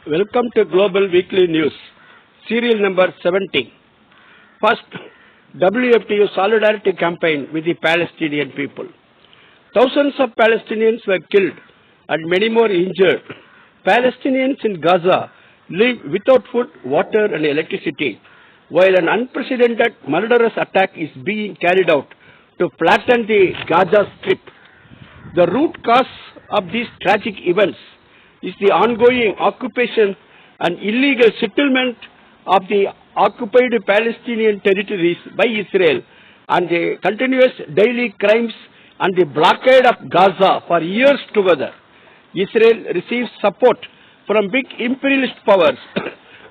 Welcome to Global Weekly News, serial number 70. First, WFTU Solidarity Campaign with the Palestinian people. Thousands of Palestinians were killed and many more injured. Palestinians in Gaza live without food, water and electricity, while an unprecedented murderous attack is being carried out to flatten the Gaza Strip. The root cause of these tragic events is the ongoing occupation and illegal settlement of the occupied Palestinian territories by Israel and the continuous daily crimes and the blockade of Gaza for years together. Israel receives support from big imperialist powers,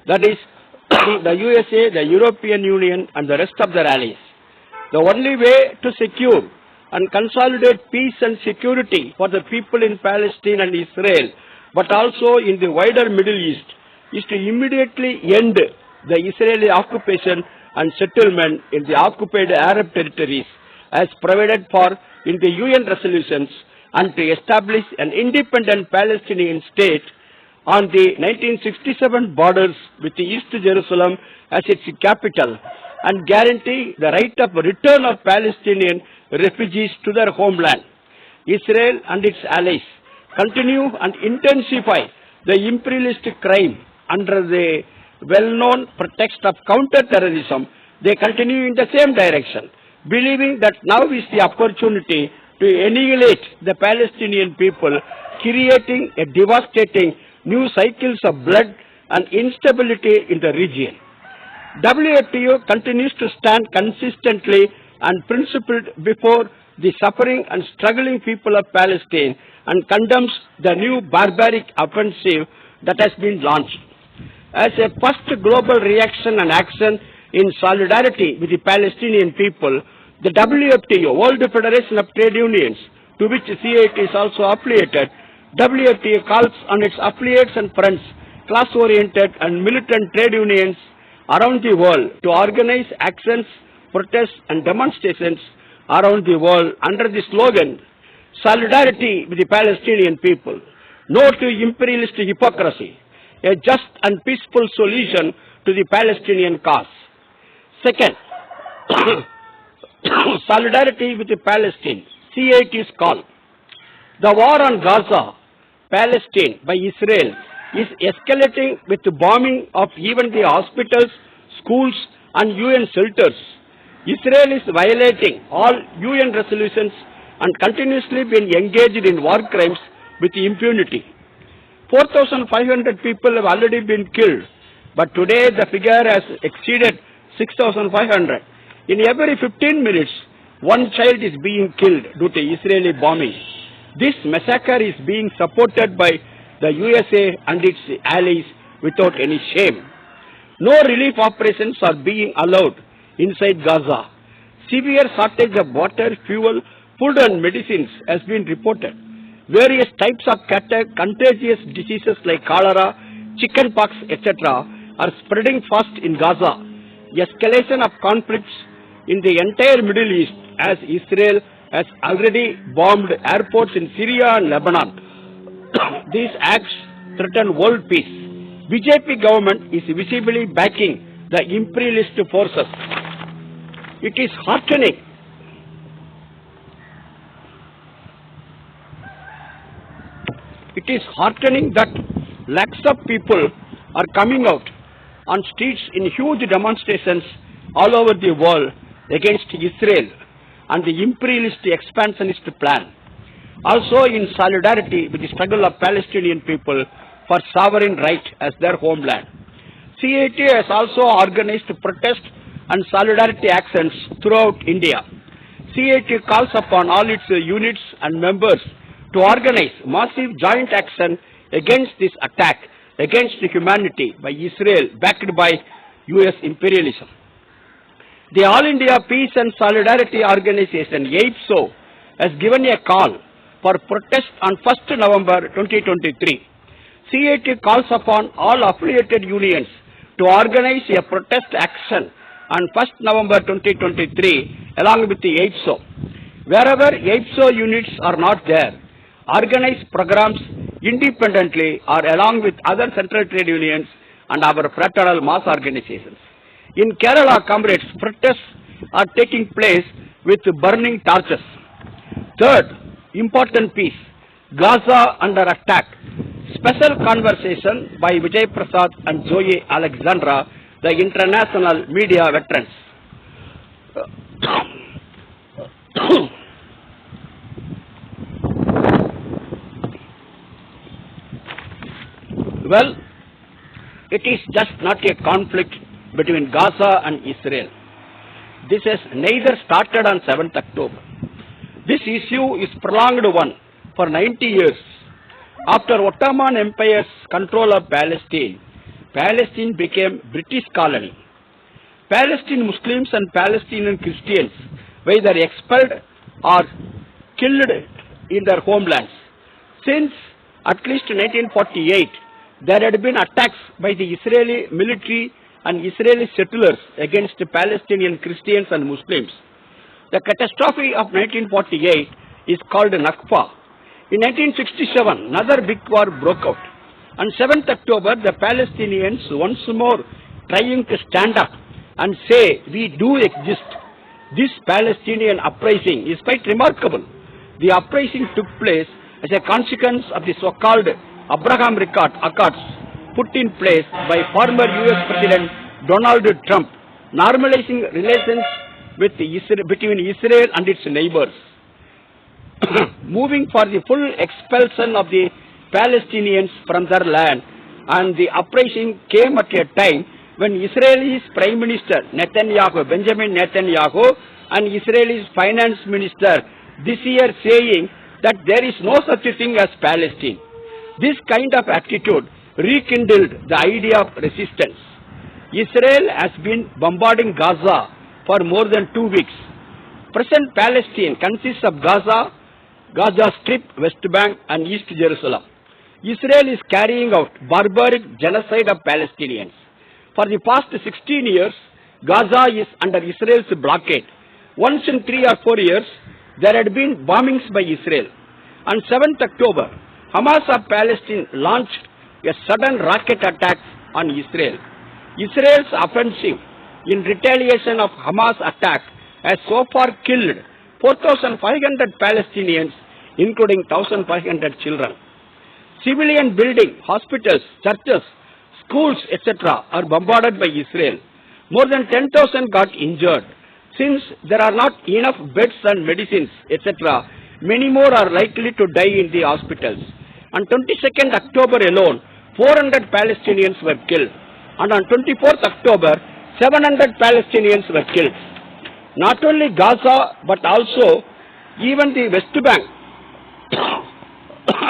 that is, the USA, the European Union and the rest of their allies. The only way to secure and consolidate peace and security for the people in Palestine and Israel, but also in the wider Middle East, is to immediately end the Israeli occupation and settlement in the occupied Arab territories as provided for in the UN resolutions, and to establish an independent Palestinian state on the 1967 borders with the East Jerusalem as its capital, and guarantee the right of return of Palestinian refugees to their homeland. Israel and its allies continue and intensify the imperialist crime under the well-known pretext of counter-terrorism. They continue in the same direction, believing that now is the opportunity to annihilate the Palestinian people, creating a devastating new cycles of blood and instability in the region. WFTU continues to stand consistently and principled before the suffering and struggling people of Palestine and condemns the new barbaric offensive that has been launched. As a first global reaction and action in solidarity with the Palestinian people, the WFTU, World Federation of Trade Unions, to which CIT is also affiliated, WFTU calls on its affiliates and friends, class-oriented and militant trade unions around the world to organize actions, protests and demonstrations around the world under the slogan, Solidarity with the Palestinian people. No to imperialist hypocrisy. A just and peaceful solution to the Palestinian cause. Second, solidarity with the Palestine. CIT's call. The war on Gaza, Palestine by Israel is escalating with the bombing of even the hospitals, schools and UN shelters. Israel is violating all UN resolutions and continuously been engaged in war crimes with impunity. 4,500 people have already been killed, but today the figure has exceeded 6,500. In every 15 minutes, one child is being killed due to Israeli bombing. This massacre is being supported by the USA and its allies without any shame. No relief operations are being allowed inside Gaza. Severe shortage of water, fuel, food and medicines has been reported. Various types of contagious diseases like cholera, chickenpox, etc. are spreading fast in Gaza. Escalation of conflicts in the entire Middle East as Israel has already bombed airports in Syria and Lebanon. These acts threaten world peace. BJP government is visibly backing the imperialist forces. It is heartening that lakhs of people are coming out on streets in huge demonstrations all over the world against Israel and the imperialist expansionist plan. Also in solidarity with the struggle of Palestinian people for sovereign right as their homeland. CIT has also organized protest and solidarity actions throughout India. CIT calls upon all its units and members to organize massive joint action against this attack against humanity by Israel backed by US imperialism. The All India Peace and Solidarity Organization, AIPSO, has given a call for protest on 1st November 2023. CIT calls upon all affiliated unions to organize a protest action on 1st November 2023 along with the AIPSO. Wherever AIPSO units are not there, organize programs independently or along with other central trade unions and our fraternal mass organizations. In Kerala, comrades, protests are taking place with burning torches. Third, important piece, Gaza under attack. Special conversation by Vijay Prasad and Zoe Alexandra, the international media veterans. Well, it is just not a conflict between Gaza and Israel. This has neither started on 7th October. This issue is prolonged one for 90 years. After Ottoman Empire's control of Palestine, Palestine became British colony. Palestinian Muslims and Palestinian Christians were either expelled or killed in their homelands. Since at least 1948, there had been attacks by the Israeli military and Israeli settlers against Palestinian Christians and Muslims. The catastrophe of 1948 is called Nakba. In 1967, another big war broke out. On 7th October, the Palestinians once more trying to stand up and say, we do exist. This Palestinian uprising is quite remarkable. The uprising took place as a consequence of the so-called Abraham Accords put in place by former US President Donald Trump, normalizing relations between Israel and its neighbors. Moving for the full expulsion of the Palestinians from their land, and the uprising came at a time when Israel's Prime Minister Benjamin Netanyahu, and Israel's Finance Minister this year saying that there is no such a thing as Palestine. This kind of attitude rekindled the idea of resistance. Israel has been bombarding Gaza for more than 2 weeks. Present Palestine consists of Gaza Strip, West Bank and East Jerusalem. Israel is carrying out barbaric genocide of Palestinians. For the past 16 years, Gaza is under Israel's blockade. Once in 3 or 4 years, there had been bombings by Israel. On 7th October, Hamas of Palestine launched a sudden rocket attack on Israel. Israel's offensive in retaliation of Hamas attack has so far killed 4,500 Palestinians, including 1,500 children. Civilian buildings, hospitals, churches, schools, etc. are bombarded by Israel. More than 10,000 got injured. Since there are not enough beds and medicines, etc., many more are likely to die in the hospitals. On 22nd October alone, 400 Palestinians were killed. And on 24th October, 700 Palestinians were killed. Not only Gaza, but also even the West Bank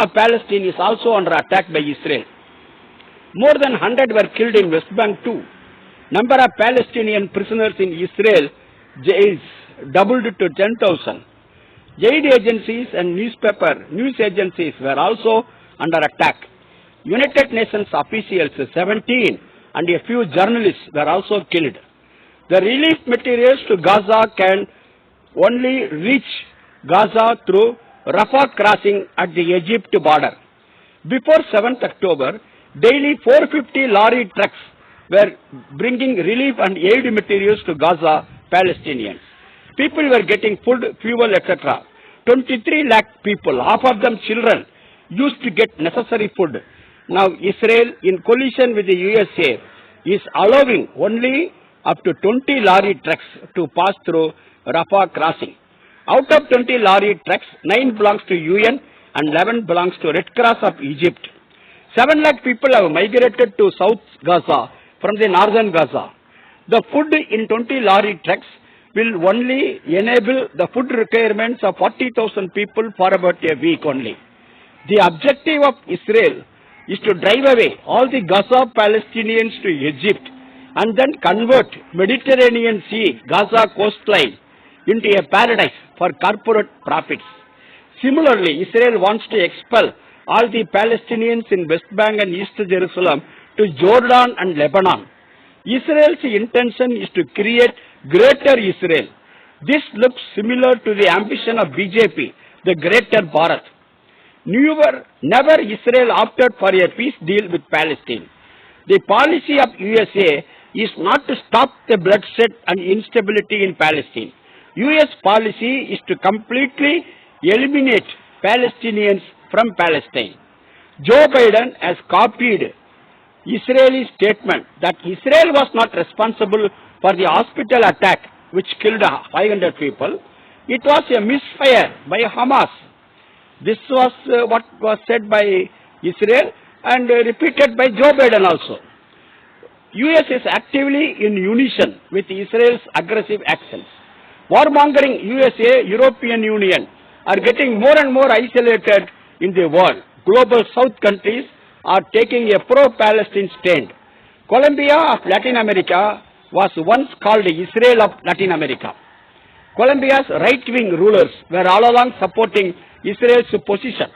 of Palestine is also under attack by Israel. More than 100 were killed in West Bank too. Number of Palestinian prisoners in Israel is doubled to 10,000. Aid agencies and news agencies were also under attack. United Nations officials, 17, and a few journalists were also killed. The relief materials to Gaza can only reach Gaza through Rafah crossing at the Egypt border. Before 7th October, daily 450 lorry trucks were bringing relief and aid materials to Gaza Palestinians. People were getting food, fuel, etc. 23 lakh people, half of them children, used to get necessary food. Now Israel, in coalition with the USA, is allowing only up to 20 lorry trucks to pass through Rafah crossing. Out of 20 lorry trucks, 9 belongs to UN and 11 belongs to Red Cross of Egypt. 7 lakh people have migrated to South Gaza from the northern Gaza. The food in 20 lorry trucks will only enable the food requirements of 40,000 people for about a week only. The objective of Israel is to drive away all the Gaza Palestinians to Egypt and then convert Mediterranean Sea, Gaza coastline into a paradise for corporate profits. Similarly, Israel wants to expel all the Palestinians in West Bank and East Jerusalem to Jordan and Lebanon. Israel's intention is to create Greater Israel. This looks similar to the ambition of BJP, the Greater Bharat. Never Israel opted for a peace deal with Palestine. The policy of USA is not to stop the bloodshed and instability in Palestine. US policy is to completely eliminate Palestinians from Palestine. Joe Biden has copied Israeli statement that Israel was not responsible for the hospital attack which killed 500 people. It was a misfire by Hamas. This was what was said by Israel and repeated by Joe Biden also. US is actively in unison with Israel's aggressive actions. Warmongering USA, European Union are getting more and more isolated in the world. Global South countries are taking a pro-Palestine stand. Colombia of Latin America was once called Israel of Latin America. Colombia's right-wing rulers were all along supporting Israel's position.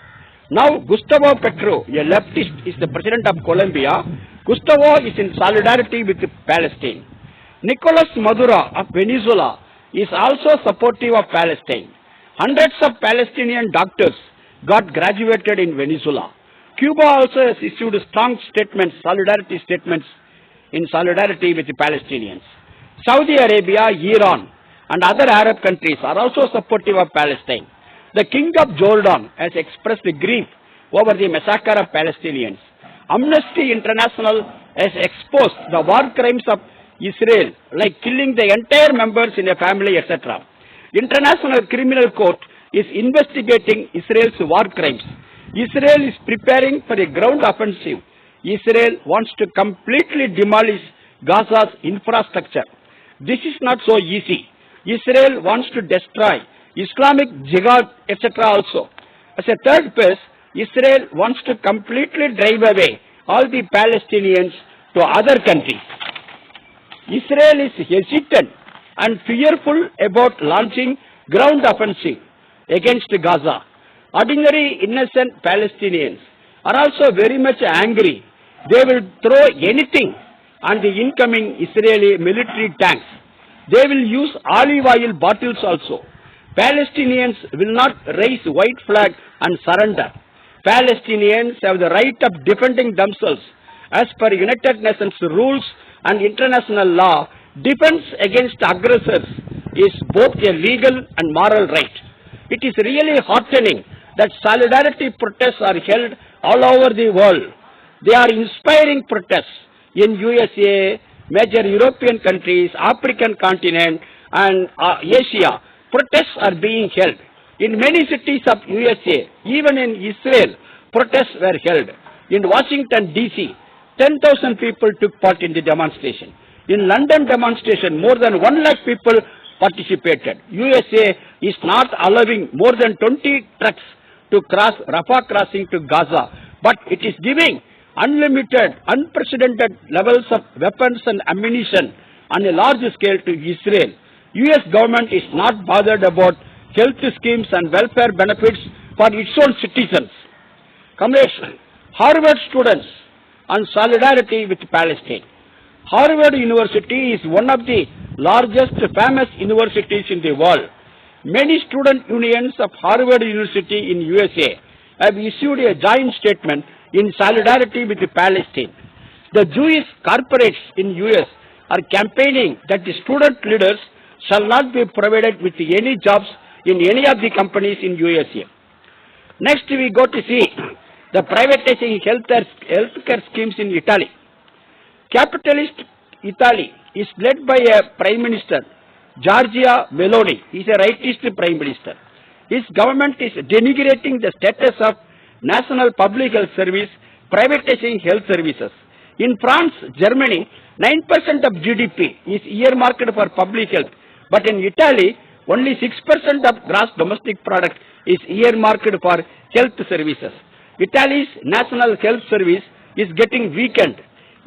Now Gustavo Petro, a leftist, is the president of Colombia. Gustavo is in solidarity with Palestine. Nicolas Maduro of Venezuela is also supportive of Palestine. Hundreds of Palestinian doctors got graduated in Venezuela. Cuba also has issued strong statements, solidarity statements in solidarity with the Palestinians. Saudi Arabia, Iran and other Arab countries are also supportive of Palestine. The King of Jordan has expressed grief over the massacre of Palestinians. Amnesty International has exposed the war crimes of Israel, like killing the entire members in a family, etc. International Criminal Court is investigating Israel's war crimes. Israel is preparing for a ground offensive. Israel wants to completely demolish Gaza's infrastructure. This is not so easy. Israel wants to destroy Islamic Jihad, etc. also. As a third phase, Israel wants to completely drive away all the Palestinians to other countries. Israel is hesitant and fearful about launching ground offensive against Gaza. Ordinary innocent Palestinians are also very much angry. They will throw anything on the incoming Israeli military tanks. They will use olive oil bottles also. Palestinians will not raise white flag and surrender. Palestinians have the right of defending themselves. As per United Nations rules and international law, defense against aggressors is both a legal and moral right. It is really heartening that solidarity protests are held all over the world. They are inspiring protests in USA, major European countries, African continent and Asia. Protests are being held. In many cities of USA, even in Israel, protests were held. In Washington DC, 10,000 people took part in the demonstration. In London demonstration, more than 1 lakh people participated. USA is not allowing more than 20 trucks to cross Rafah crossing to Gaza, but it is giving unlimited, unprecedented levels of weapons and ammunition on a large scale to Israel. US government is not bothered about health schemes and welfare benefits for its own citizens. Comrades, Harvard students on solidarity with Palestine. Harvard University is one of the largest famous universities in the world. Many student unions of Harvard University in USA have issued a joint statement in solidarity with Palestine. The Jewish corporates in US are campaigning that the student leaders shall not be provided with any jobs in any of the companies in USA. Next we go to see the privatizing healthcare schemes in Italy. Capitalist Italy is led by a Prime Minister, Giorgia Meloni. He is a rightist Prime Minister. His government is denigrating the status of National Public Health Service, privatizing health services. In France, Germany, 9% of GDP is earmarked for public health, but in Italy, only 6% of gross domestic product is earmarked for health services. Italy's National Health Service is getting weakened.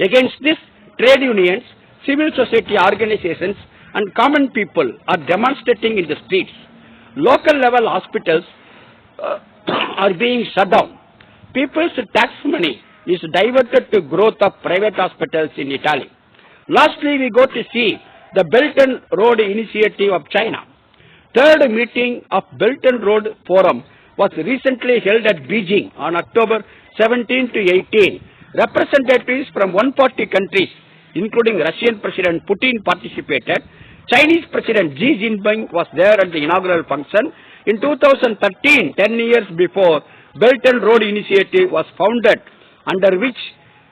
Against this, trade unions, civil society organizations and common people are demonstrating in the streets. Local level hospitals are being shut down. People's tax money is diverted to growth of private hospitals in Italy. Lastly, we go to see the Belt and Road Initiative of China. Third meeting of Belt and Road Forum was recently held at Beijing on October 17 to 18. Representatives from 140 countries, including Russian President Putin, participated. Chinese President Xi Jinping was there at the inaugural function. In 2013, 10 years before, Belt and Road Initiative was founded, under which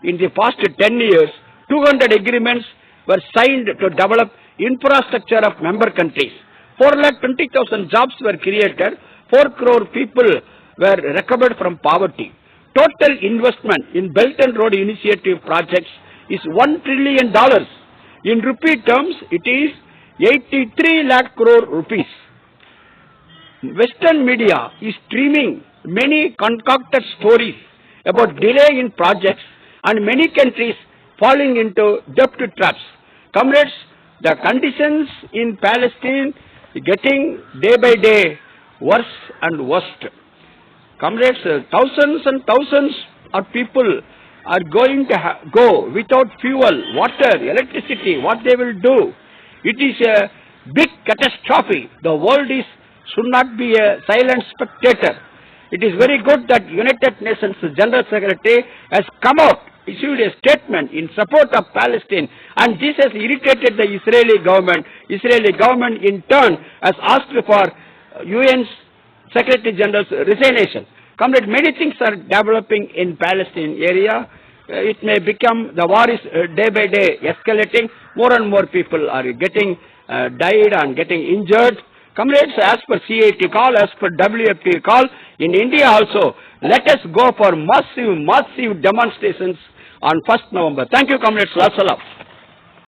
in the past 10 years, 200 agreements were signed to develop infrastructure of member countries. 4,20,000 jobs were created. 4 crore people were recovered from poverty. Total investment in Belt and Road Initiative projects is $1 trillion. In rupee terms, it is 83 lakh crore rupees. Western media is streaming many concocted stories about delay in projects and many countries falling into debt traps. Comrades, the conditions in Palestine getting day by day worse and worse. Comrades, thousands and thousands of people are going to go without fuel, water, electricity. What they will do? It is a big catastrophe. The world should not be a silent spectator. It is very good that United Nations General Secretary has come out, issued a statement in support of Palestine, and this has irritated the Israeli government. Israeli government in turn has asked for UN's Secretary General's resignation. Comrade, many things are developing in Palestine area. It may become, the war is day by day escalating. More and more people are getting died and getting injured. Comrades, as per CIT call, as per WFT call, in India also, let us go for massive demonstrations on 1st November. Thank you, comrades. Wassalam.